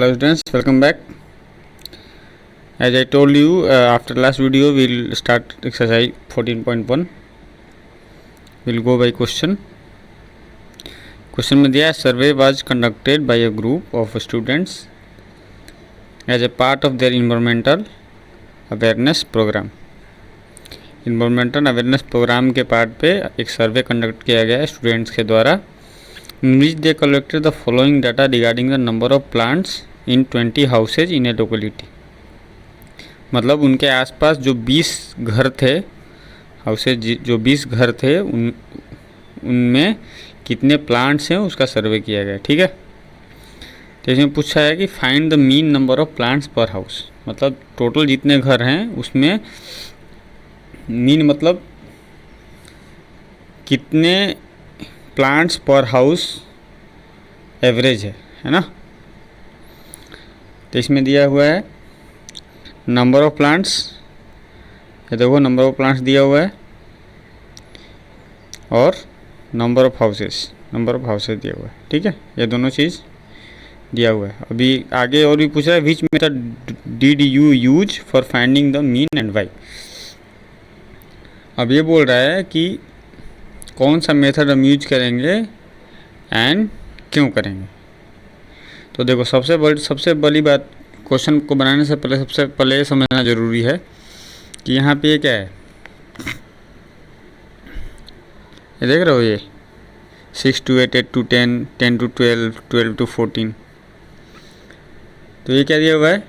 Hello students, welcome back. As I told you, after last video we'll start exercise 14.1. We'll go by question. Question में दिया survey was conducted by a group of students as a part of their environmental awareness program. Environmental awareness program के part पे एक survey conduct किया गया है students के द्वारा, in which they collected the following data regarding the number of plants in 20 houses in a locality. मतलब उनके आसपास जो 20 घर थे, हाउसेज जो 20 घर थे, उनमें कितने प्लांट्स हैं उसका सर्वे किया गया. ठीक है, तो इसमें पूछा है कि find the mean number of plants पर हाउस. मतलब टोटल जितने घर हैं उसमें मीन मतलब कितने प्लांट्स पर हाउस एवरेज है ना. तो इसमें दिया हुआ है नंबर ऑफ प्लांट्स, ये देखो नंबर ऑफ प्लांट्स दिया हुआ है, और नंबर ऑफ हाउसेस दिया हुआ है. ठीक है, ये दोनों चीज़ दिया हुआ है. अभी आगे और भी पूछ रहा है which method did you use for finding the mean and Y. अब ये बोल रहा है कि कौन सा मेथड हम यूज करेंगे एंड क्यों करेंगे. तो देखो सबसे बड़ी बात, क्वेश्चन को बनाने से पहले सबसे पहले ये समझना ज़रूरी है कि यहाँ पे ये क्या है. ये देख रहे हो, ये 6 to 8, 8 to 10, 10 to 12, 12 to 14. तो ये क्या दिया हुआ है,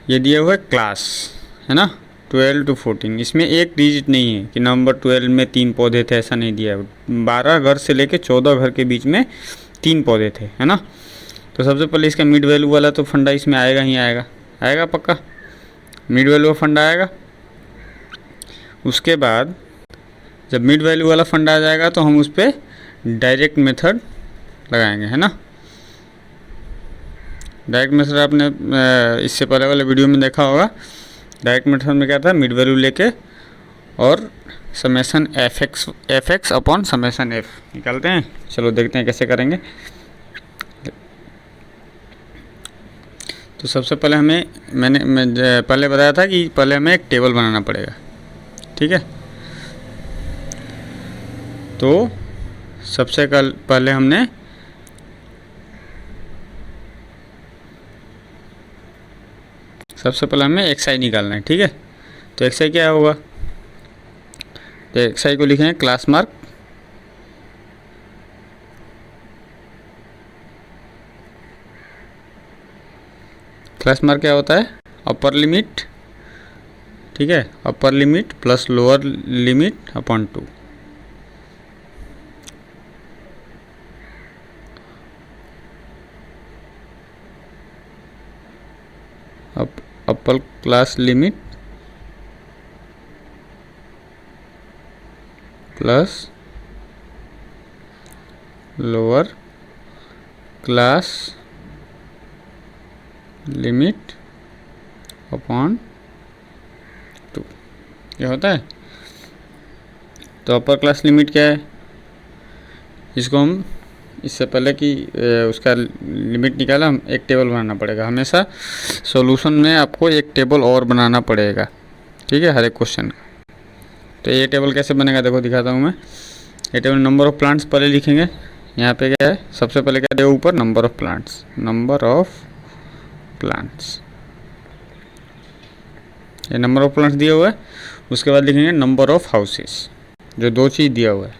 ये दिया हुआ है क्लास, है ना, 12 to 14. इसमें एक डिजिट नहीं है कि नंबर 12 में 3 पौधे थे, ऐसा नहीं दिया है. 12 घर से लेके 14 घर के बीच में 3 पौधे थे, है ना. तो सबसे पहले इसका मिड वैल्यू वाला तो फंडा इसमें आएगा ही आएगा पक्का, मिड वैल्यू फंडा आएगा. उसके बाद जब मिड वैल्यू वाला फंडा आ जाएगा तो हम उस पर डायरेक्ट मेथड लगाएंगे, है ना. डायरेक्ट मेथड आपने इससे पहले वाले वीडियो में देखा होगा. डायरेक्ट मेथड में क्या था, मिड वैल्यू लेके और summation F x upon summation F निकालते हैं. चलो देखते हैं कैसे करेंगे. तो सबसे पहले मैंने पहले बताया था कि पहले हमें एक टेबल बनाना पड़ेगा. ठीक है, तो सबसे पहले हमने हमें एक्स आई निकालना है. ठीक है, तो एक्स आई क्या होगा, तो एक्स आई को लिखेंगे क्लास मार्क क्या होता है, अपर लिमिट. ठीक है, upper limit plus lower limit upon 2. Upper class limit plus lower class limit upon 2. क्या होता है, तो अपर क्लास लिमिट क्या है, इसको हम इससे पहले कि उसका लिमिट निकाला, हम एक टेबल बनाना पड़ेगा. हमेशा सॉल्यूशन में आपको एक टेबल और बनाना पड़ेगा. ठीक है, हर एक क्वेश्चन का. तो ये टेबल कैसे बनेगा, देखो दिखाता हूँ मैं. ये टेबल नंबर ऑफ़ प्लांट्स पहले लिखेंगे. यहाँ पे क्या है, सबसे पहले क्या देगा ऊपर, नंबर ऑफ़ प्लांट्स. ये नंबर ऑफ़ प्लांट्स दिया हुआ है. उसके बाद लिखेंगे नंबर ऑफ़ हाउसेस, जो 2 चीज़ दिया हुआ है.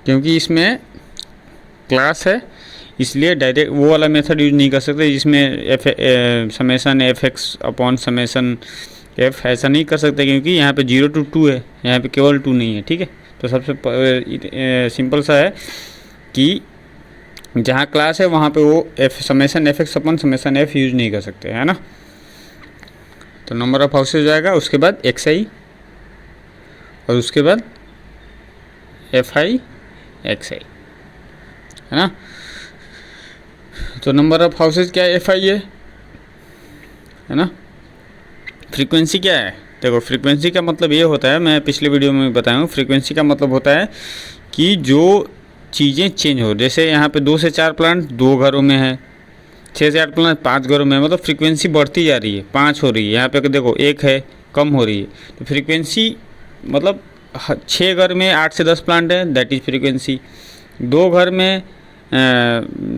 क्योंकि इसमें क्लास है इसलिए डायरेक्ट वो वाला मेथड यूज नहीं कर सकते जिसमें summation F x upon summation F, ऐसा नहीं कर सकते क्योंकि यहाँ पे 0 to 2 है, यहाँ पे केवल 2 नहीं है. ठीक है, तो सबसे सिंपल सा है कि जहाँ क्लास है वहाँ पे वो summation F x upon summation F use नहीं कर सकते, है ना. तो नंबर ऑफ हाउसेज जाएगा, उसके बाद एक्स आई और उसके बाद एफ आई एक्स आई, है ना. तो नंबर ऑफ हाउसेज क्या है, एफ आई है ना. फ्रीक्वेंसी क्या है, देखो फ्रीक्वेंसी का मतलब ये होता है, मैं पिछले वीडियो में बताया हूँ, फ्रीक्वेंसी का मतलब होता है कि जो चीज़ें चेंज हो, जैसे यहाँ पे 2 से 4 प्लांट 2 घरों में है, 6 से 8 प्लांट 5 घरों में है, मतलब फ्रीक्वेंसी बढ़ती जा रही है, 5 हो रही है, यहाँ पे देखो 1 है कम हो रही है, तो फ्रीक्वेंसी मतलब 6 घर में 8 से 10 प्लांट है, दैट इज़ फ्रीक्वेंसी। 2 घर में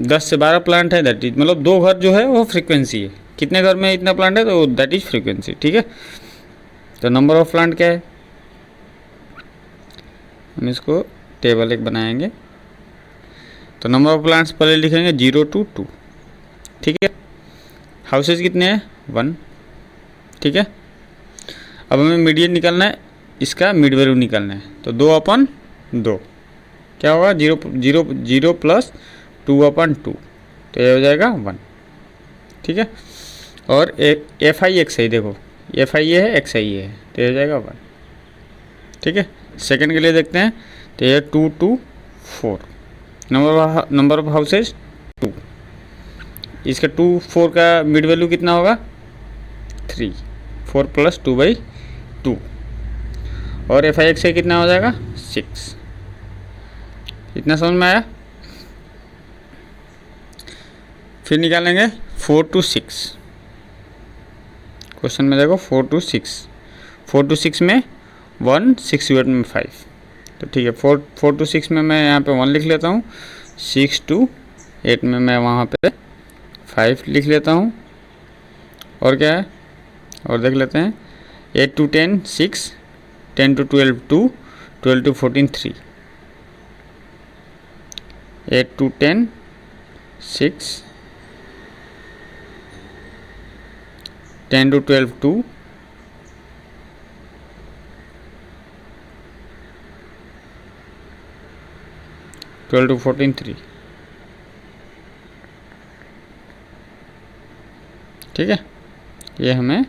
10 से 12 प्लांट है, दैट इज मतलब 2 घर जो है वो फ्रीक्वेंसी है। कितने घर में इतना प्लांट है तो दैट इज फ्रीक्वेंसी, ठीक है। तो नंबर ऑफ प्लांट क्या है, हम इसको टेबल एक बनाएंगे। तो नंबर ऑफ प्लांट्स पहले लिखेंगे 0 to 2, ठीक है। हाउसेज कितने हैं 1, ठीक है। अब हमें मीडियन निकालना है, इसका मिड वैल्यू निकालना है, तो 2/2 क्या होगा 0 प्लस 2/2, तो ये हो जाएगा 1, ठीक है। और एफ आई एक्स आई, देखो एफ आई ये है एक्स आई ये है, तो ये हो जाएगा 1, ठीक है। सेकंड के लिए देखते हैं, तो ये 2 to 4, नंबर ऑफ हाउसेज 2, इसका 2 4 का मिड वैल्यू कितना होगा 3, 4 प्लस 2/2, और एफ आई एक्स आई कितना हो जाएगा 6। इतना समझ में आया। फिर निकालेंगे 4 to 6, क्वेश्चन में देखो 4 to 6, 4 to 6 में 1, 6 8 में 5, तो ठीक है। 4 to 6 में मैं यहाँ पे 1 लिख लेता हूँ, 6 to 8 में मैं वहाँ पे 5 लिख लेता हूँ, और क्या है और देख लेते हैं 8 to 10 6, 10 to 12 2, 12 to 14 3, 8 to 10 6, 10 to 12 2, 12 to 14 3, ठीक है। ये हमें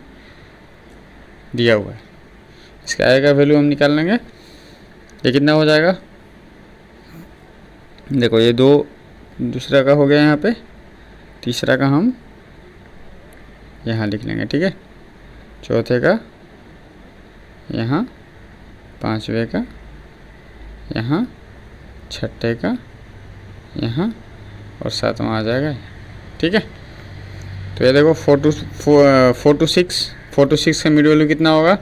दिया हुआ है, इसका आएगा वैल्यू हम निकाल लेंगे। ये कितना हो जाएगा, देखो ये दूसरा का हो गया यहाँ पे, तीसरा का हम यहाँ लिख लेंगे, ठीक है। चौथे का यहाँ, पांचवे का यहाँ, छठे का यहाँ, और सातवां आ जाएगा, ठीक है। तो ये देखो 4 to 6 का मिड वैल्यू कितना होगा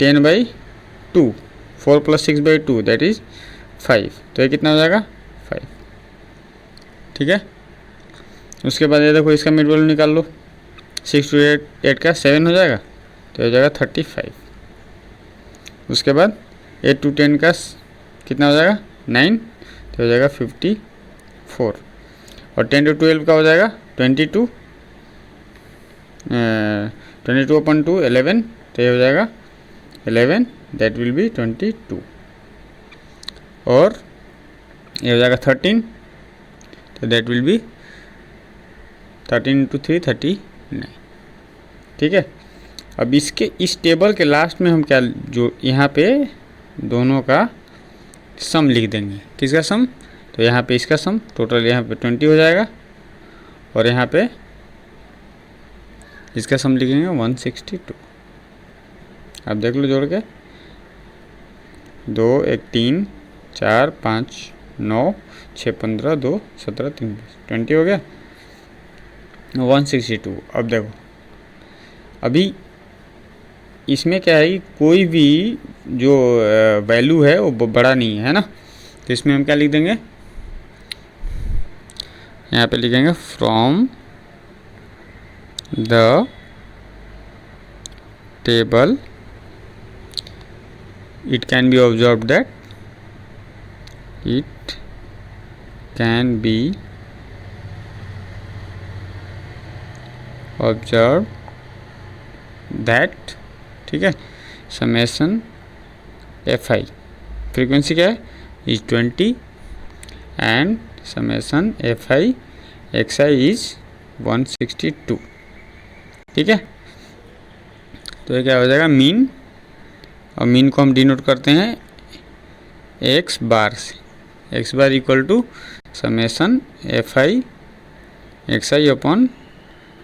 10/2, 4 + 6/2 दैट इज 5, तो ये कितना हो जाएगा 5, ठीक है। उसके बाद ये देखो इसका मिड वैल्यू निकाल लो, 6 to 8 का 7 हो जाएगा, तो हो जाएगा 35। उसके बाद 8 to 10 का कितना हो जाएगा 9, तो हो जाएगा 54, और 10 to 12 का हो जाएगा 22 अपन 2 11, तो ये हो जाएगा 11, दैट विल बी 22, और ये हो जाएगा 13, तो दैट विल बी 13 × 3 39, ठीक है। अब इसके इस टेबल के लास्ट में हम क्या, जो यहाँ पे दोनों का सम लिख देंगे। किसका सम, तो यहाँ पे इसका सम टोटल यहाँ पे 20 हो जाएगा, और यहाँ पे इसका सम लिखेंगे 162। अब देख लो जोड़ के, 2 1 3 4 5 9 6 15 2 17 3 20 हो गया 162। अब देखो अभी इसमें क्या है कि कोई भी जो वैल्यू है वो बड़ा नहीं है ना, तो इसमें हम क्या लिख देंगे, यहाँ पे लिखेंगे from the table it can be observed that it can be observed that, ठीक है, समेसन एफ आई फ्रीक्वेंसी क्या है is 20 and summation F I X I is 162, ठीक है। तो ये क्या हो जाएगा मीन, और मीन को हम डिनोट करते हैं एक्स बार से, X bar equal to summation F I X I upon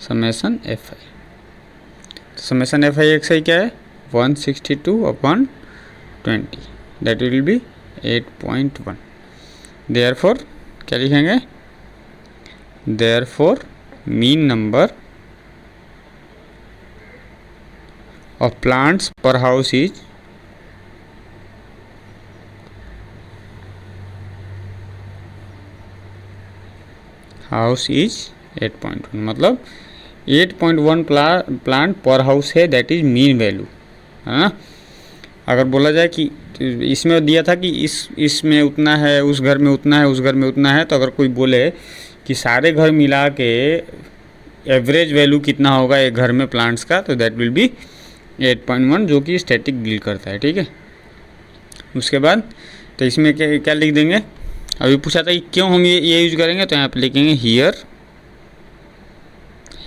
summation F I. Summation F I X I क्या है 162/20, दैट विल बी 8.1। देयरफॉर क्या लिखेंगे, therefore mean number of plants पर हाउस इज हाउस इज 8.1, मतलब 8.1 plant पर house है, that is mean value, है ना। अगर बोला जाए कि इसमें दिया था कि इसमें उतना है, उस घर में उतना है, उस घर में उतना है, तो अगर कोई बोले कि सारे घर मिला के एवरेज वैल्यू कितना होगा एक घर में प्लांट्स का, तो दैट विल बी 8.1, जो कि स्टैटिक डील करता है, ठीक है। उसके बाद तो इसमें क्या लिख देंगे, अभी पूछा था कि क्यों हम ये यूज करेंगे, तो यहाँ पे लिखेंगे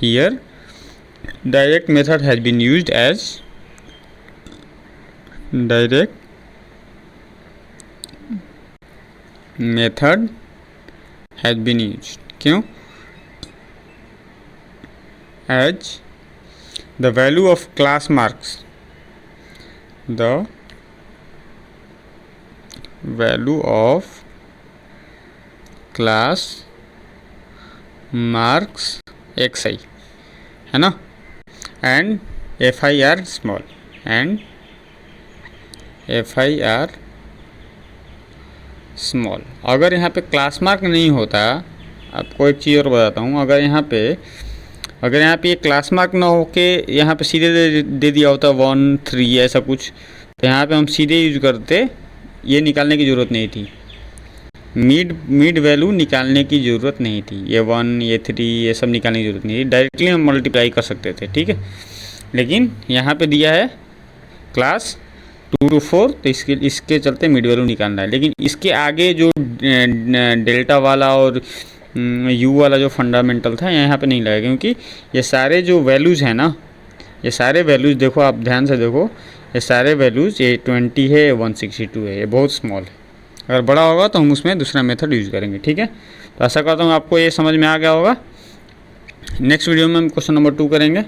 here direct method has been used as direct method has been used, क्यों, as the value of class marks, the value of class marks xi, है ना, and fi are small, and fi are small। अगर यहाँ पे class mark नहीं होता, आपको एक चीज़ और बताता हूँ, अगर यहाँ पे ये क्लास मार्क ना हो के यहाँ पे सीधे दे दिया होता 1 3 ऐसा कुछ, तो यहाँ पे हम सीधे यूज करते, ये निकालने की ज़रूरत नहीं थी, मिड वैल्यू निकालने की ज़रूरत नहीं थी, ये 1 ये 3 ये सब निकालने की ज़रूरत नहीं थी, डायरेक्टली हम मल्टीप्लाई कर सकते थे, ठीक है। लेकिन यहाँ पे दिया है क्लास 2 to 4, तो इसके चलते मिड वैल्यू निकालना है। लेकिन इसके आगे जो डेल्टा वाला और यू वाला जो फंडामेंटल था यहाँ पे नहीं लगेगा, क्योंकि ये सारे जो वैल्यूज़ हैं ना, ये सारे वैल्यूज़ देखो, आप ध्यान से देखो, ये सारे वैल्यूज़, ये 20 है, 162 है, ये बहुत स्मॉल है। अगर बड़ा होगा तो हम उसमें दूसरा मेथड यूज़ करेंगे, ठीक है। तो आशा करता हूँ आपको ये समझ में आ गया होगा। नेक्स्ट वीडियो में हम क्वेश्चन नंबर 2 करेंगे।